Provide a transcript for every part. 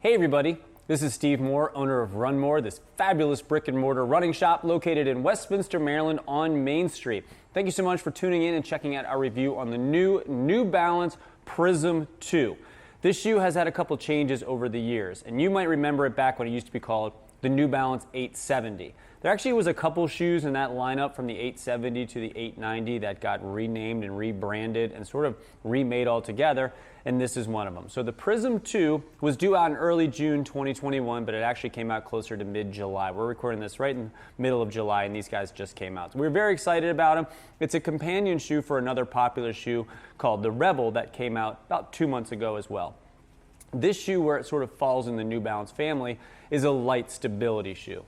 Hey everybody, this is Steve Moore, owner of Run More, this fabulous brick and mortar running shop located in Westminster, Maryland on Main Street. Thank you so much for tuning in and checking out our review on the New Balance Prism 2. This shoe has had a couple changes over the years, and you might remember it back when it used to be called the New Balance 870. There actually was a couple shoes in that lineup from the 870 to the 890 that got renamed and rebranded and sort of remade altogether, and this is one of them. So the Prism 2 was due out in early June 2021, but it actually came out closer to mid-July. We're recording this right in the middle of July, and these guys just came out. So we're very excited about them. It's a companion shoe for another popular shoe called the Rebel that came out about 2 months ago as well. This shoe, where it sort of falls in the New Balance family, is a light stability shoe.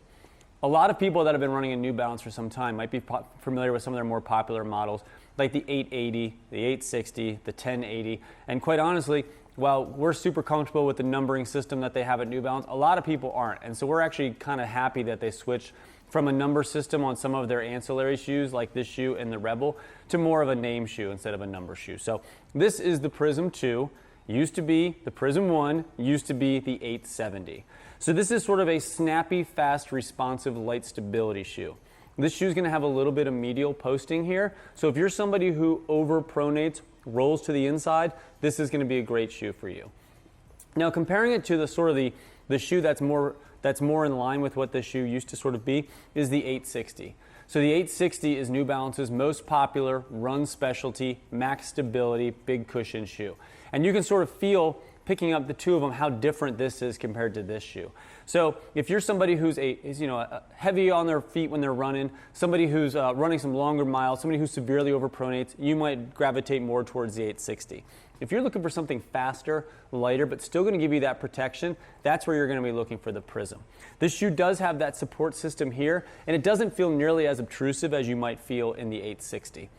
A lot of people that have been running a New Balance for some time might be familiar with some of their more popular models, like the 880, the 860, the 1080, and quite honestly, while we're super comfortable with the numbering system that they have at New Balance, a lot of people aren't, and so we're actually kind of happy that they switched from a number system on some of their ancillary shoes, like this shoe and the Rebel, to more of a name shoe instead of a number shoe. So this is the Prism 2. Used to be the Prism 1, used to be the 870. So this is sort of a snappy, fast, responsive, light stability shoe. This shoe is going to have a little bit of medial posting here. So if you're somebody who over-pronates, rolls to the inside, this is going to be a great shoe for you. Now comparing it to the sort of the shoe that's more in line with what this shoe used to sort of be is the 860. So the 860 is New Balance's most popular run specialty, max stability, big cushion shoe. And you can sort of feel, picking up the two of them, how different this is compared to this shoe. So if you're somebody who's heavy on their feet when they're running, somebody who's running some longer miles, somebody who severely overpronates, you might gravitate more towards the 860. If you're looking for something faster, lighter, but still going to give you that protection, that's where you're going to be looking for the Prism. This shoe does have that support system here, and it doesn't feel nearly as obtrusive as you might feel in the 860.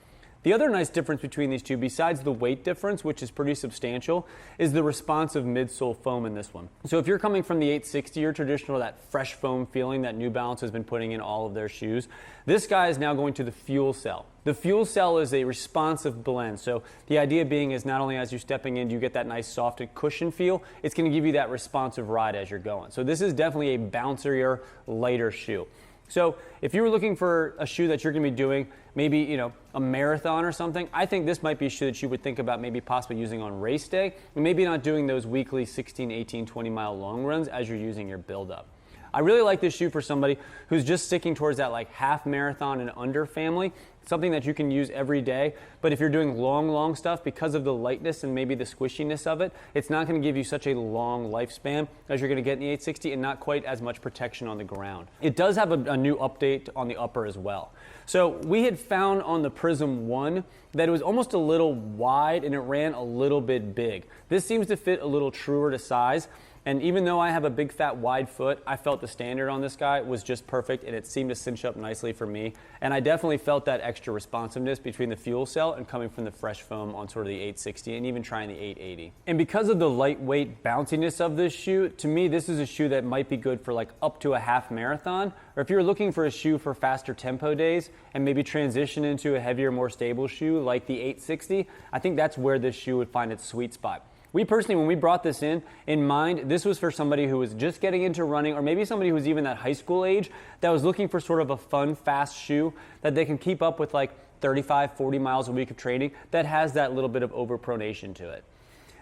The other nice difference between these two, besides the weight difference, which is pretty substantial, is the responsive midsole foam in this one. So if you're coming from the 860, your traditional, that fresh foam feeling that New Balance has been putting in all of their shoes, this guy is now going to the FuelCell. The FuelCell is a responsive blend. So the idea being is not only as you're stepping in, do you get that nice soft cushion feel, it's going to give you that responsive ride as you're going. So this is definitely a bouncier, lighter shoe. So if you were looking for a shoe that you're going to be doing, maybe a marathon or something, I think this might be a shoe that you would think about maybe possibly using on race day, and maybe not doing those weekly 16, 18, 20-mile long runs as you're using your build-up. I really like this shoe for somebody who's just sticking towards that like half marathon and under family, something that you can use every day. But if you're doing long stuff, because of the lightness and maybe the squishiness of it, it's not going to give you such a long lifespan as you're going to get in the 860 and not quite as much protection on the ground. It does have a new update on the upper as well. So we had found on the Prism 1 that it was almost a little wide and it ran a little bit big. This seems to fit a little truer to size. And even though I have a big fat wide foot, I felt the standard on this guy was just perfect and it seemed to cinch up nicely for me. And I definitely felt that extra responsiveness between the FuelCell and coming from the fresh foam on sort of the 860 and even trying the 880. And because of the lightweight bounciness of this shoe, to me this is a shoe that might be good for like up to a half marathon. Or if you're looking for a shoe for faster tempo days and maybe transition into a heavier, more stable shoe like the 860, I think that's where this shoe would find its sweet spot. We personally, when we brought this in mind, this was for somebody who was just getting into running, or maybe somebody who was even that high school age that was looking for sort of a fun, fast shoe that they can keep up with like 35, 40 miles a week of training that has that little bit of overpronation to it.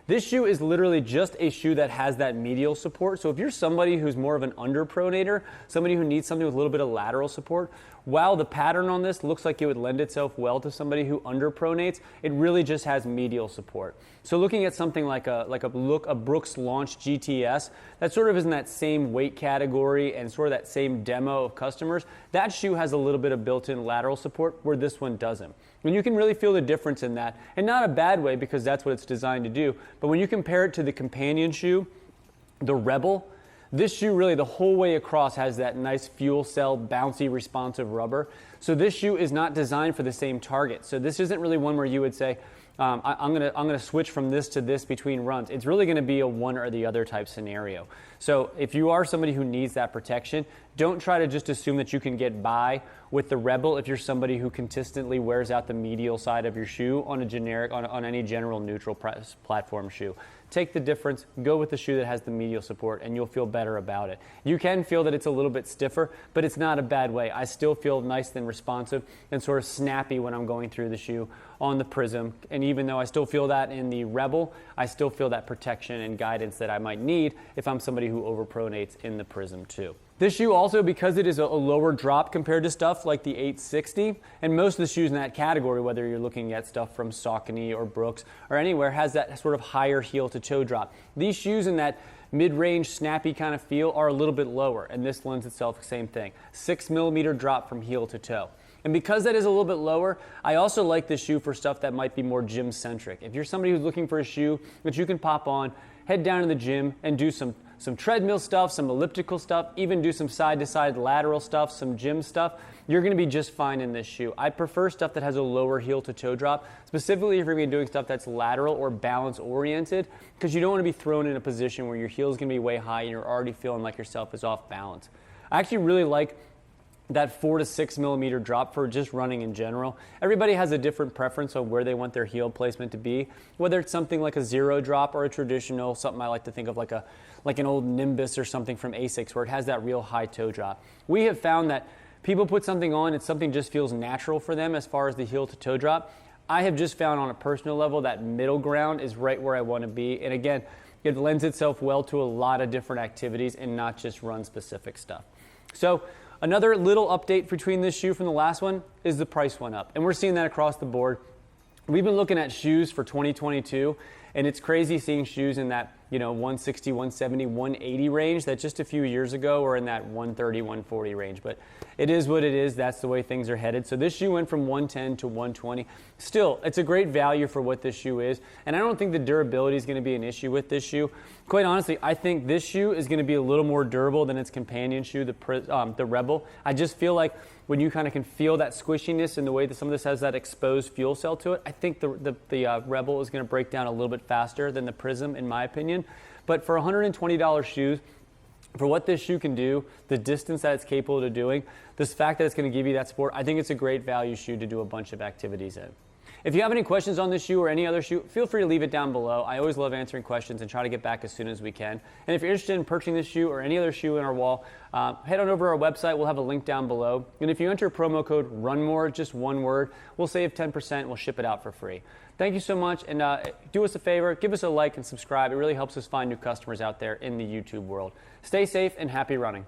This shoe is literally just a shoe that has that medial support. So if you're somebody who's more of an underpronator, somebody who needs something with a little bit of lateral support, while the pattern on this looks like it would lend itself well to somebody who underpronates, it really just has medial support. So looking at something like a Brooks Launch GTS, that sort of is in that same weight category and sort of that same demo of customers, that shoe has a little bit of built-in lateral support where this one doesn't. And you can really feel the difference in that, and not a bad way because that's what it's designed to do. But when you compare it to the companion shoe, the Rebel, this shoe really the whole way across has that nice FuelCell bouncy responsive rubber. So this shoe is not designed for the same target. So this isn't really one where you would say, I'm gonna switch from this to this between runs. It's really gonna be a one or the other type scenario. So if you are somebody who needs that protection, don't try to just assume that you can get by with the Rebel if you're somebody who consistently wears out the medial side of your shoe on a generic, on any general neutral platform shoe. take the difference, go with the shoe that has the medial support, and you'll feel better about it. You can feel that it's a little bit stiffer, but it's not a bad way. I still feel nice and responsive and sort of snappy when I'm going through the shoe on the Prism. And even though I still feel that in the Rebel, I still feel that protection and guidance that I might need if I'm somebody who overpronates in the Prism too. This shoe also, because it is a lower drop compared to stuff like the 860, and most of the shoes in that category, whether you're looking at stuff from Saucony or Brooks or anywhere, has that sort of higher heel to toe drop. These shoes in that mid-range snappy kind of feel are a little bit lower, and this lends itself the same thing. 6 millimeter drop from heel to toe. And because that is a little bit lower, I also like this shoe for stuff that might be more gym-centric. If you're somebody who's looking for a shoe that you can pop on, head down to the gym and do some treadmill stuff, some elliptical stuff, even do some side-to-side lateral stuff, some gym stuff, you're going to be just fine in this shoe. I prefer stuff that has a lower heel to toe drop, specifically if you're going to be doing stuff that's lateral or balance oriented, because you don't want to be thrown in a position where your heel is going to be way high and you're already feeling like yourself is off balance. I actually really like that 4 to 6 millimeter drop for just running in general. Everybody has a different preference on where they want their heel placement to be, whether it's something like a zero drop or a traditional, something I like to think of like an old Nimbus or something from Asics where it has that real high toe drop. We have found that people put something on and something just feels natural for them as far as the heel to toe drop. I have just found on a personal level that middle ground is right where I want to be. And again, it lends itself well to a lot of different activities and not just run specific stuff. So another little update between this shoe from the last one is the price went up. And we're seeing that across the board. We've been looking at shoes for 2022, and it's crazy seeing shoes in that 160, 170, 180 range that just a few years ago were in that 130, 140 range. But it is what it is. That's the way things are headed. So this shoe went from 110 to 120. Still, it's a great value for what this shoe is. And I don't think the durability is going to be an issue with this shoe. Quite honestly, I think this shoe is going to be a little more durable than its companion shoe, the Rebel. I just feel like when you kind of can feel that squishiness in the way that some of this has that exposed fuel cell to it, I think the Rebel is going to break down a little bit faster than the Prism, in my opinion. But for $120 shoes, for what this shoe can do, the distance that it's capable of doing, this fact that it's going to give you that support, I think it's a great value shoe to do a bunch of activities in. If you have any questions on this shoe or any other shoe, feel free to leave it down below. I always love answering questions and try to get back as soon as we can. And if you're interested in purchasing this shoe or any other shoe in our wall, head on over to our website. We'll have a link down below. And if you enter promo code RUNMORE, just one word, we'll save 10%. We'll ship it out for free. Thank you so much. And do us a favor, give us a like and subscribe. It really helps us find new customers out there in the YouTube world. Stay safe and happy running.